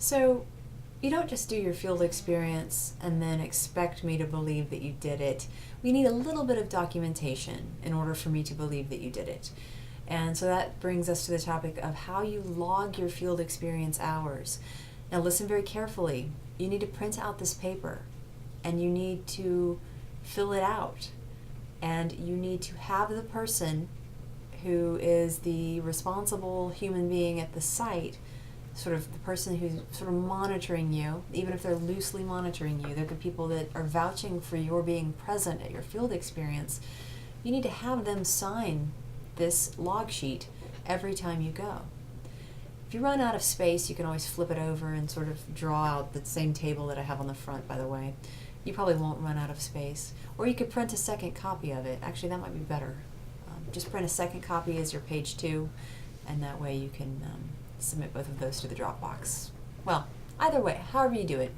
So you don't just do your field experience and then expect me to believe that you did it. We need a little bit of documentation in order for me to believe that you did it. And so that brings us to the topic of how you log your field experience hours. Now listen very carefully. You need to print out this paper and you need to fill it out. And you need to have the person who is the responsible human being at the site, sort of the person who's sort of monitoring you, even if they're loosely monitoring you, they're the people that are vouching for your being present at your field experience. You need to have them sign this log sheet every time you go. If you run out of space, you can always flip it over and sort of draw out the same table that I have on the front, by the way. You probably won't run out of space. Or you could print a second copy of it. Actually, that might be better. Just print a second copy as your page 2, and that way you can submit both of those to the Dropbox. Well, either way, however you do it,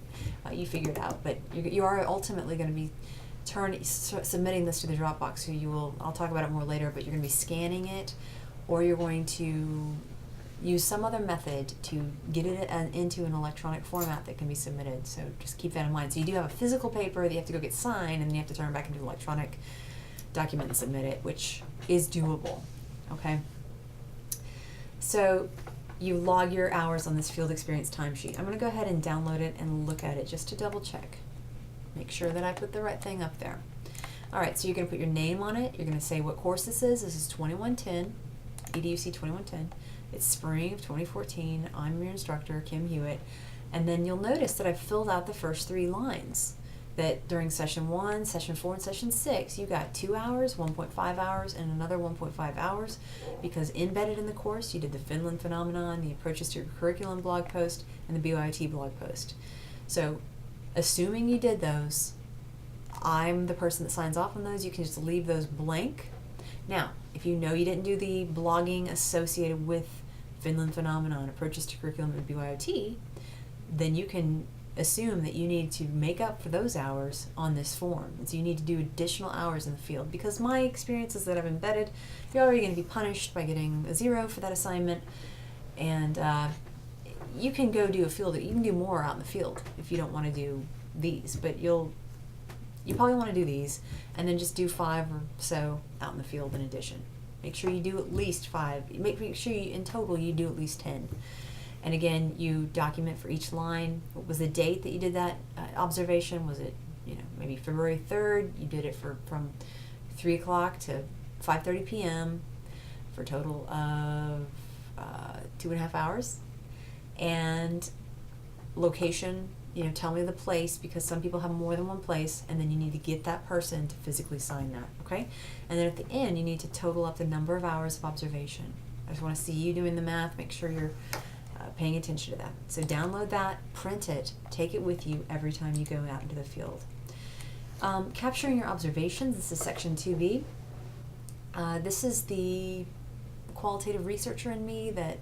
you figure it out. But you are ultimately going to be submitting this to the Dropbox, so you will, I'll talk about it more later, but you're going to be scanning it, or you're going to use some other method to get it into an electronic format that can be submitted. So just keep that in mind. So you do have a physical paper that you have to go get signed, and then you have to turn it back into an electronic document and submit it, which is doable, okay? So you log your hours on this field experience timesheet. I'm going to go ahead and download it and look at it just to double check. Make sure that I put the right thing up there. All right, so you're going to put your name on it. You're going to say what course this is. This is 2110, EDUC 2110. It's spring of 2014. I'm your instructor, Kim Hewitt. And then you'll notice that I've filled out the first 3 lines. That during session 1, session 4, and session 6, you got 2 hours, 1.5 hours, and another 1.5 hours, because embedded in the course, you did the Finland phenomenon, the approaches to your curriculum blog post, and the BYOT blog post. So, assuming you did those, I'm the person that signs off on those. You can just leave those blank. Now, if you know you didn't do the blogging associated with Finland phenomenon, approaches to curriculum, and BYOT, then you can assume that you need to make up for those hours on this form. And so you need to do additional hours in the field, because my experience is that I've embedded, you're already going to be punished by getting a 0 for that assignment, and you can go do a field, you can do more out in the field if you don't want to do these, but you probably want to do these, and then just do 5 or so out in the field in addition. Make sure you do at least 5, make sure you, in total you do at least 10. And again, you document for each line. What was the date that you did that observation? Was it, maybe February 3rd? You did it from 3 o'clock to 5:30 p.m. for a total of 2.5 hours. And location, tell me the place, because some people have more than one place, and then you need to get that person to physically sign that, okay? And then at the end, you need to total up the number of hours of observation. I just want to see you doing the math, make sure you're paying attention to that. So download that, print it, take it with you every time you go out into the field. Capturing your observations, this is section 2B. This is the qualitative researcher in me that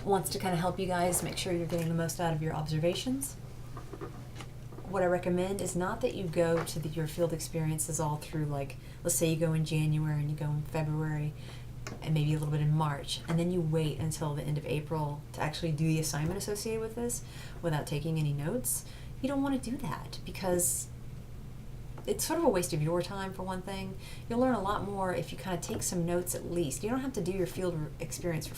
wants to kind of help you guys make sure you're getting the most out of your observations. What I recommend is not that you go to your field experiences all through, like, let's say you go in January and you go in February, and maybe a little bit in March, and then you wait until the end of April to actually do the assignment associated with this without taking any notes. You don't want to do that, because it's sort of a waste of your time, for one thing. You'll learn a lot more if you kind of take some notes at least. You don't have to do your field experience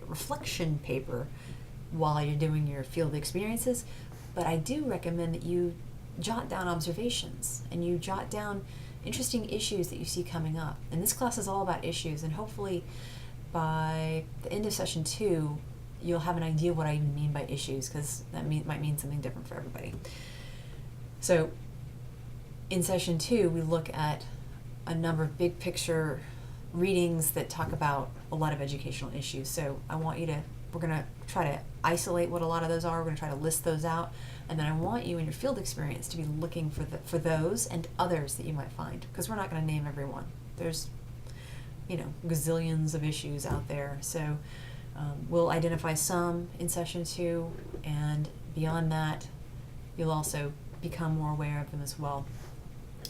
reflection paper while you're doing your field experiences, but I do recommend that you jot down observations and you jot down interesting issues that you see coming up. And this class is all about issues, and hopefully by the end of session 2 you'll have an idea what I even mean by issues, because that might mean something different for everybody. So in session 2 we look at a number of big picture readings that talk about a lot of educational issues. So I want you to, we're going to try to isolate what a lot of those are. We're going to try to list those out, and then I want you in your field experience to be looking for those and others that you might find, because we're not going to name everyone. There's gazillions of issues out there. So we'll identify some in session 2, and beyond that you'll also become more aware of them as well.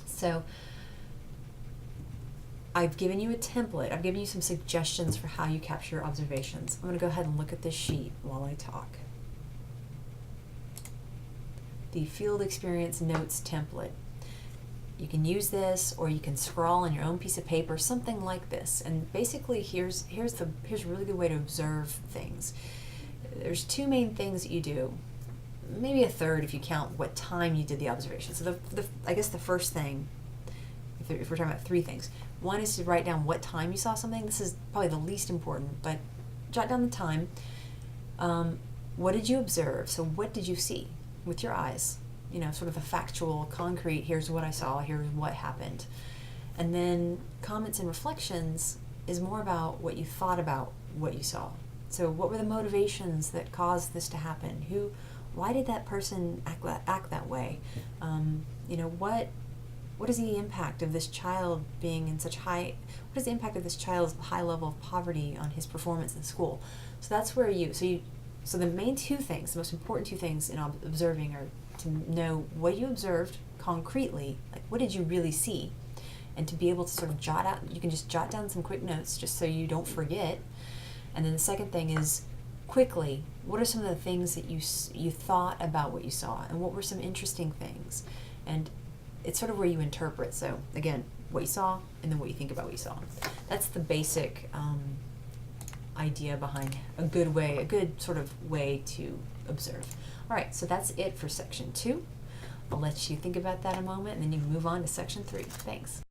So I've given you a template. I've given you some suggestions for how you capture your observations. I'm going to go ahead and look at this sheet while I talk. The Field Experience Notes template. You can use this, or you can scrawl on your own piece of paper, something like this. And basically, here's a really good way to observe things. There's two main things that you do, maybe a third if you count what time you did the observation. So I guess the first thing, if we're talking about three things, one is to write down what time you saw something. This is probably the least important, but jot down the time. What did you observe? So what did you see with your eyes? You know, sort of a factual, concrete, here's what I saw, here's what happened. And then comments and reflections is more about what you thought about what you saw. So what were the motivations that caused this to happen? Why did that person act that way? You know, what is the impact of this child being in such what is the impact of this child's high level of poverty on his performance in school? So that's where so the main two things, the most important two things in observing are to know what you observed concretely, like what did you really see, and to be able to sort of you can just jot down some quick notes just so you don't forget. And then the second thing is, quickly, what are some of the things that you thought about what you saw, and what were some interesting things? And it's sort of where you interpret. So again, what you saw, and then what you think about what you saw. That's the basic idea behind a good sort of way to observe. All right, so that's it for section 2. I'll let you think about that a moment, and then you can move on to section 3. Thanks.